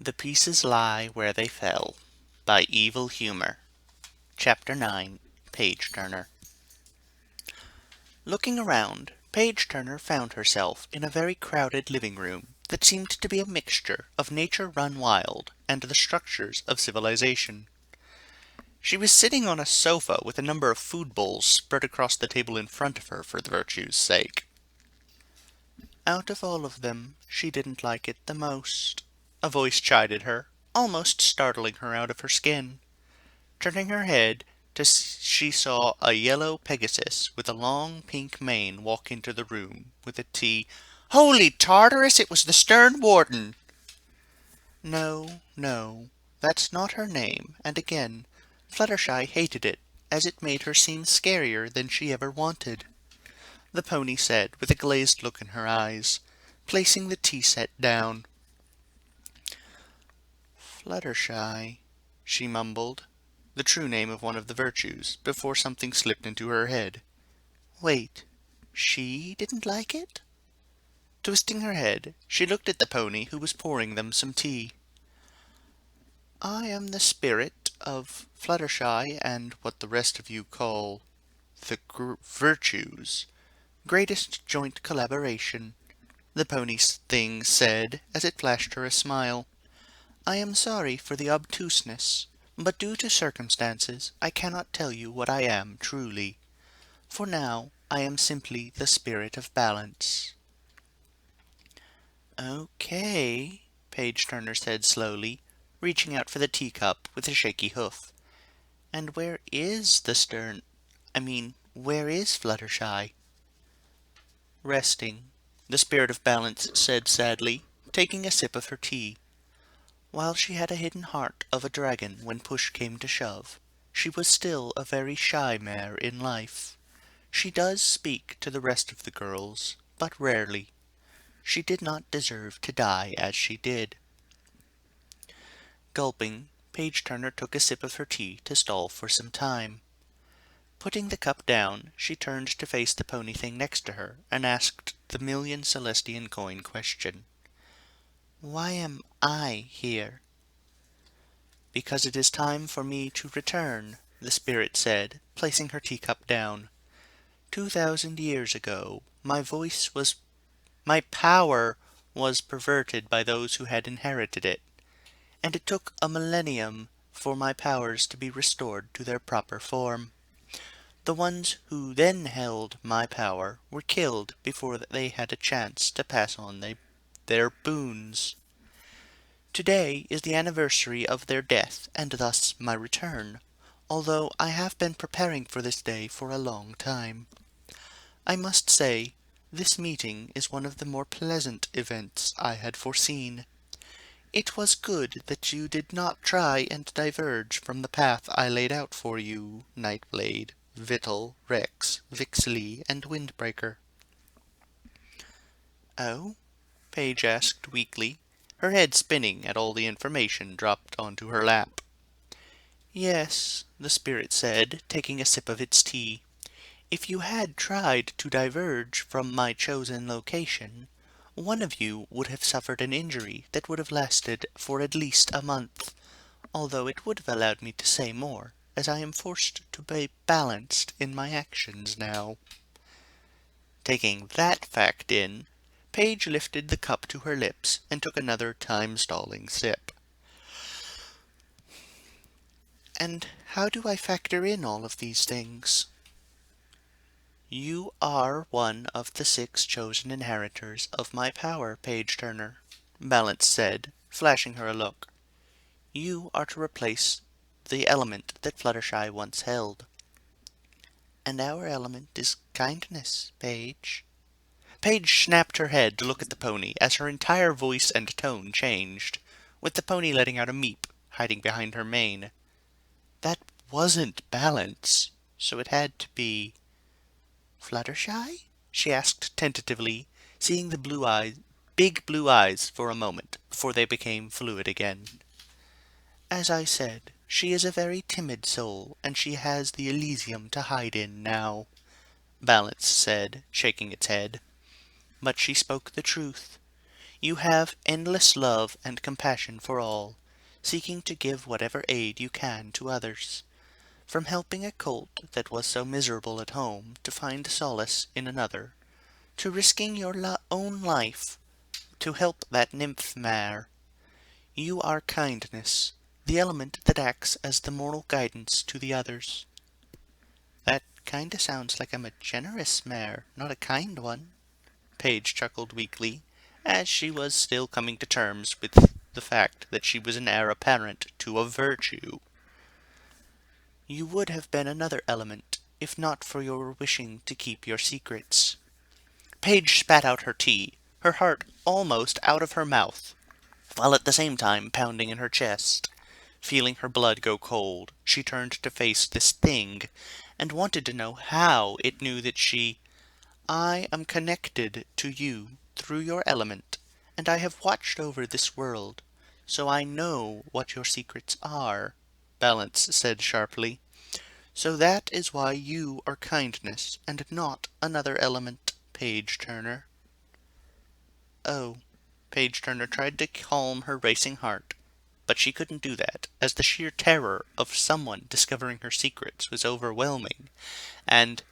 The pieces lie where they fell, by Evil Humor. Chapter 9. Page Turner. Looking around, Page Turner found herself in a very crowded living room that seemed to be a mixture of nature run wild and the structures of civilization. She was sitting on a sofa with a number of food bowls spread across the table in front of her for the virtue's sake. Out of all of them, she didn't like it the most. A voice chided her, almost startling her out of her skin. Turning her head, she saw a yellow Pegasus with a long pink mane walk into the room with a tea. "Holy Tartarus, it was the stern warden!" No, no, that's not her name, and again, Fluttershy hated it, as it made her seem scarier than she ever wanted. The pony said, with a glazed look in her eyes, placing the tea set down. "Fluttershy," she mumbled, the true name of one of the virtues, before something slipped into her head. Wait, she didn't like it? Twisting her head, she looked at the pony who was pouring them some tea. "I am the spirit of Fluttershy and what the rest of you call the virtues. Greatest joint collaboration," the pony thing said as it flashed her a smile. "I am sorry for the obtuseness, but due to circumstances I cannot tell you what I am truly. For now I am simply the spirit of balance." "Okay," Page Turner said slowly, reaching out for the teacup with a shaky hoof. "And where is where is Fluttershy?" "Resting," the spirit of balance said sadly, taking a sip of her tea. While she had a hidden heart of a dragon when push came to shove, she was still a very shy mare in life. She does speak to the rest of the girls, but rarely. She did not deserve to die as she did. Gulping, Page Turner took a sip of her tea to stall for some time. Putting the cup down, she turned to face the pony thing next to her and asked the million Celestian coin question. "Why am I here?" "Because it is time for me to return," the spirit said, placing her teacup down. 2,000 years ago, my power was perverted by those who had inherited it, and it took a millennium for my powers to be restored to their proper form. The ones who then held my power were killed before they had a chance to pass on their boons. Today is the anniversary of their death, and thus my return, although I have been preparing for this day for a long time. I must say, this meeting is one of the more pleasant events I had foreseen. It was good that you did not try and diverge from the path I laid out for you, Nightblade, Vittle, Rex, Vixley, and Windbreaker." "Oh?" Paige asked weakly, her head spinning at all the information dropped onto her lap. "Yes," the spirit said, taking a sip of its tea. "If you had tried to diverge from my chosen location, one of you would have suffered an injury that would have lasted for at least a month, although it would have allowed me to say more, as I am forced to be balanced in my actions now." Taking that fact in, Paige lifted the cup to her lips and took another time-stalling sip. "And how do I factor in all of these things?" "You are one of the 6 chosen inheritors of my power, Page Turner," Balance said, flashing her a look. "You are to replace the element that Fluttershy once held." "And our element is kindness, Paige." Paige snapped her head to look at the pony as her entire voice and tone changed, with the pony letting out a meep, hiding behind her mane. That wasn't Balance, so it had to be "Fluttershy?" she asked tentatively, seeing the big blue eyes for a moment before they became fluid again. "As I said, she is a very timid soul, and she has the Elysium to hide in now," Balance said, shaking its head. "But she spoke the truth. You have endless love and compassion for all, seeking to give whatever aid you can to others. From helping a colt that was so miserable at home to find solace in another, to risking your own life to help that nymph mare. You are kindness, the element that acts as the moral guidance to the others. That kinda sounds like I'm a generous mare, not a kind one. Paige chuckled weakly, as she was still coming to terms with the fact that she was an heir apparent to a virtue. You would have been another element, if not for your wishing to keep your secrets. Paige spat out her tea, her heart almost out of her mouth, while at the same time pounding in her chest. Feeling her blood go cold, she turned to face this thing, and wanted to know how it knew that I am connected to you through your element, and I have watched over this world, so I know what your secrets are, Balance said sharply. So that is why you are kindness, and not another element, Page Turner. Oh, Page Turner tried to calm her racing heart, but she couldn't do that, as the sheer terror of someone discovering her secrets was overwhelming, and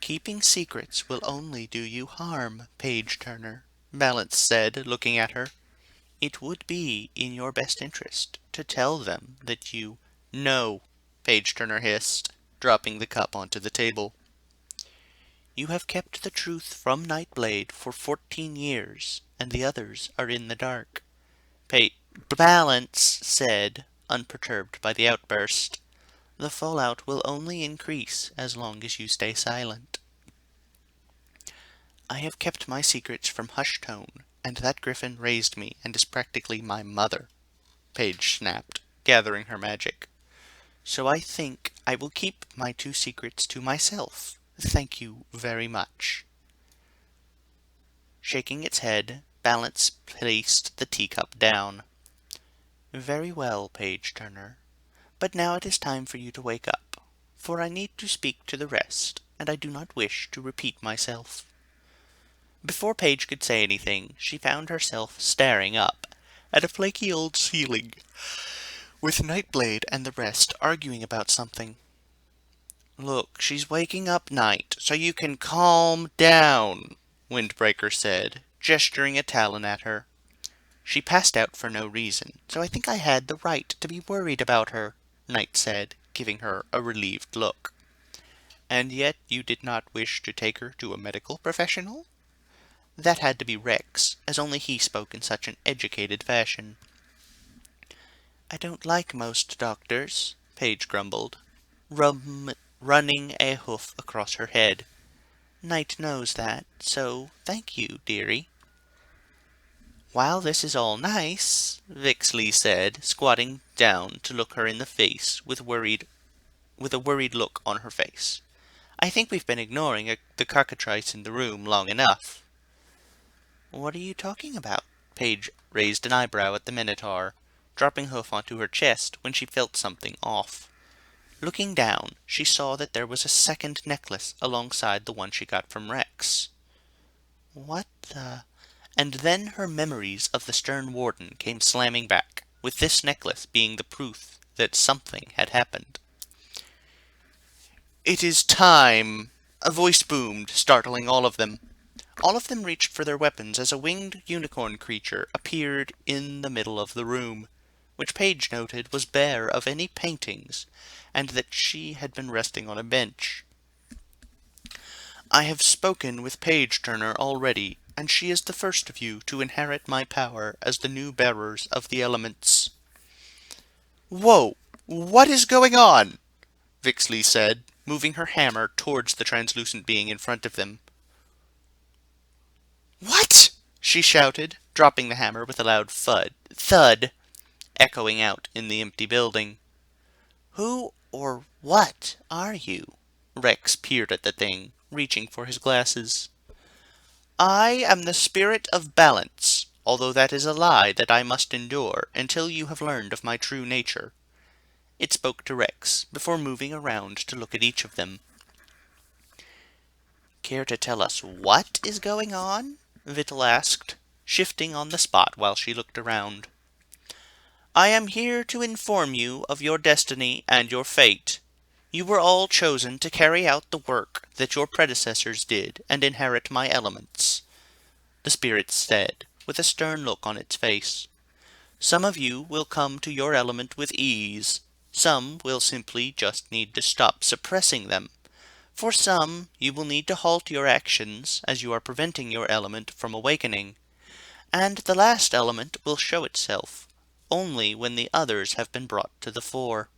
keeping secrets will only do you harm, Page Turner, Balance said, looking at her. It would be in your best interest to tell them that you— No, Page Turner hissed, dropping the cup onto the table. You have kept the truth from Nightblade for 14 years, and the others are in the dark. Balance said, unperturbed by the outburst. The fallout will only increase as long as you stay silent. I have kept my secrets from Hushtone, and that griffin raised me and is practically my mother, Paige snapped, gathering her magic. So I think I will keep my 2 secrets to myself. Thank you very much. Shaking its head, Balance placed the teacup down. Very well, Page Turner. But now it is time for you to wake up, for I need to speak to the rest, and I do not wish to repeat myself. Before Paige could say anything, she found herself staring up at a flaky old ceiling, with Nightblade and the rest arguing about something. Look, she's waking up, Night, so you can calm down, Windbreaker said, gesturing a talon at her. She passed out for no reason, so I think I had the right to be worried about her, Night said, giving her a relieved look. And yet you did not wish to take her to a medical professional? That had to be Rex, as only he spoke in such an educated fashion. I don't like most doctors, Paige grumbled, running a hoof across her head. Knight knows that, so thank you, dearie. While this is all nice, Vixley said, squatting down to look her in the face with a worried look on her face. I think we've been ignoring the cockatrice in the room long enough. What are you talking about? Paige raised an eyebrow at the Minotaur, dropping Hoof onto her chest when she felt something off. Looking down, she saw that there was a second necklace alongside the one she got from Rex. What the— And then her memories of the stern warden came slamming back, with this necklace being the proof that something had happened. It is time! A voice boomed, startling all of them. All of them reached for their weapons as a winged unicorn creature appeared in the middle of the room, which Paige noted was bare of any paintings, and that she had been resting on a bench. I have spoken with Page Turner already, and she is the first of you to inherit my power as the new bearers of the elements. Whoa! What is going on? Vixley said, moving her hammer towards the translucent being in front of them. What? She shouted, dropping the hammer with a loud thud, echoing out in the empty building. Who or what are you? Rex peered at the thing, reaching for his glasses. I am the spirit of balance, although that is a lie that I must endure until you have learned of my true nature. It spoke to Rex, before moving around to look at each of them. Care to tell us what is going on? Vittel asked, shifting on the spot while she looked around. "I am here to inform you of your destiny and your fate. You were all chosen to carry out the work that your predecessors did and inherit my elements," the spirit said, with a stern look on its face. "Some of you will come to your element with ease. Some will simply just need to stop suppressing them. For some, you will need to halt your actions as you are preventing your element from awakening. And the last element will show itself only when the others have been brought to the fore."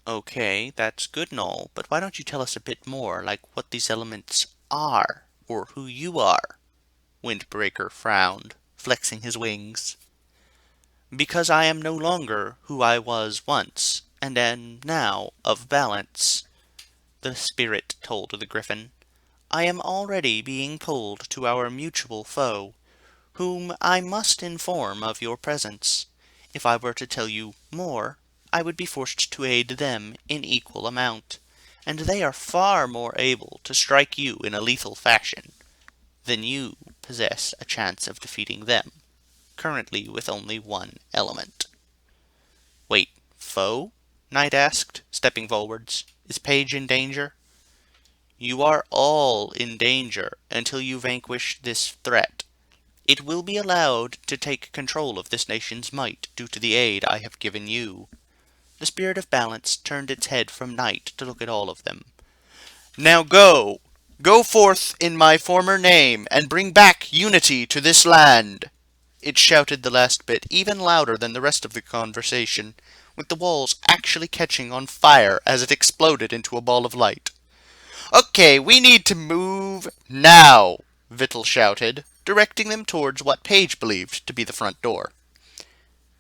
Okay, that's good and all, but why don't you tell us a bit more, like what these elements are, or who you are? Windbreaker frowned, flexing his wings. "Because I am no longer who I was once, and am now of balance," the spirit told the griffin. "I am already being pulled to our mutual foe, whom I must inform of your presence. If I were to tell you more, I would be forced to aid them in equal amount, and they are far more able to strike you in a lethal fashion than you possess a chance of defeating them, currently with only one element." "Wait, foe?" Knight asked, stepping forwards. "Is Paige in danger?" "You are all in danger until you vanquish this threat. It will be allowed to take control of this nation's might due to the aid I have given you." The spirit of balance turned its head from Knight to look at all of them. "Now go! Go forth in my former name, and bring back unity to this land!" It shouted the last bit even louder than the rest of the conversation, with the walls actually catching on fire as it exploded into a ball of light. "Okay, we need to move now," Vittel shouted, directing them towards what Paige believed to be the front door.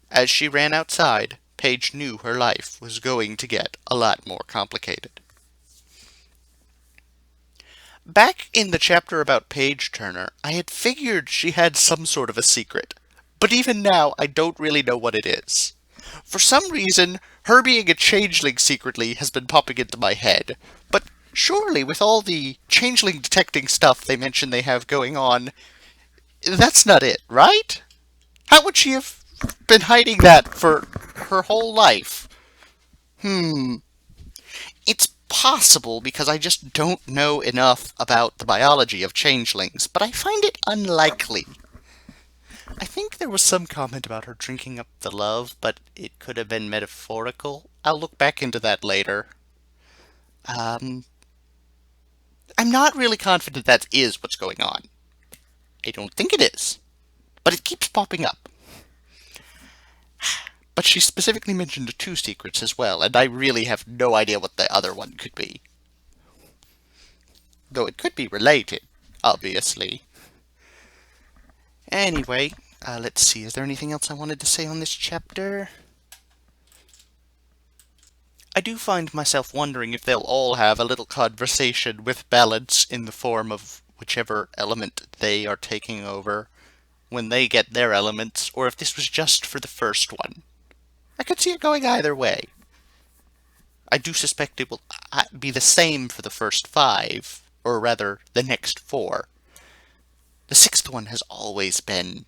As she ran outside, Paige knew her life was going to get a lot more complicated. Back in the chapter about Paige Turner, I had figured she had some sort of a secret, but even now I don't really know what it is. For some reason, her being a changeling secretly has been popping into my head, but surely with all the changeling detecting stuff they mention they have going on, that's not it, right? How would she have been hiding that for her whole life? It's possible because I just don't know enough about the biology of changelings, but I find it unlikely. I think there was some comment about her drinking up the love, but it could have been metaphorical. I'll look back into that later. I'm not really confident that is what's going on. I don't think it is, but it keeps popping up. But she specifically mentioned two secrets as well, and I really have no idea what the other one could be. Though it could be related, obviously. Anyway, let's see, is there anything else I wanted to say on this chapter? I do find myself wondering if they'll all have a little conversation with balance in the form of whichever element they are taking over when they get their elements, or if this was just for the first one. I could see it going either way. I do suspect it will be the same for the first 5, or rather, the next 4. The 6th one has always been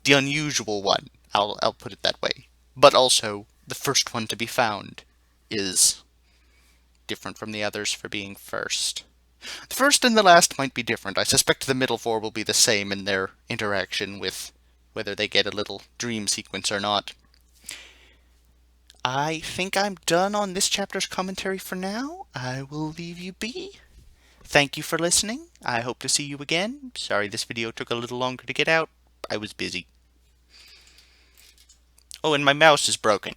the unusual one, I'll put it that way. But also, the first one to be found is different from the others for being first. The first and the last might be different. I suspect the middle 4 will be the same in their interaction with whether they get a little dream sequence or not. I think I'm done on this chapter's commentary for now. I will leave you be. Thank you for listening. I hope to see you again. Sorry this video took a little longer to get out. I was busy. Oh, and my mouse is broken.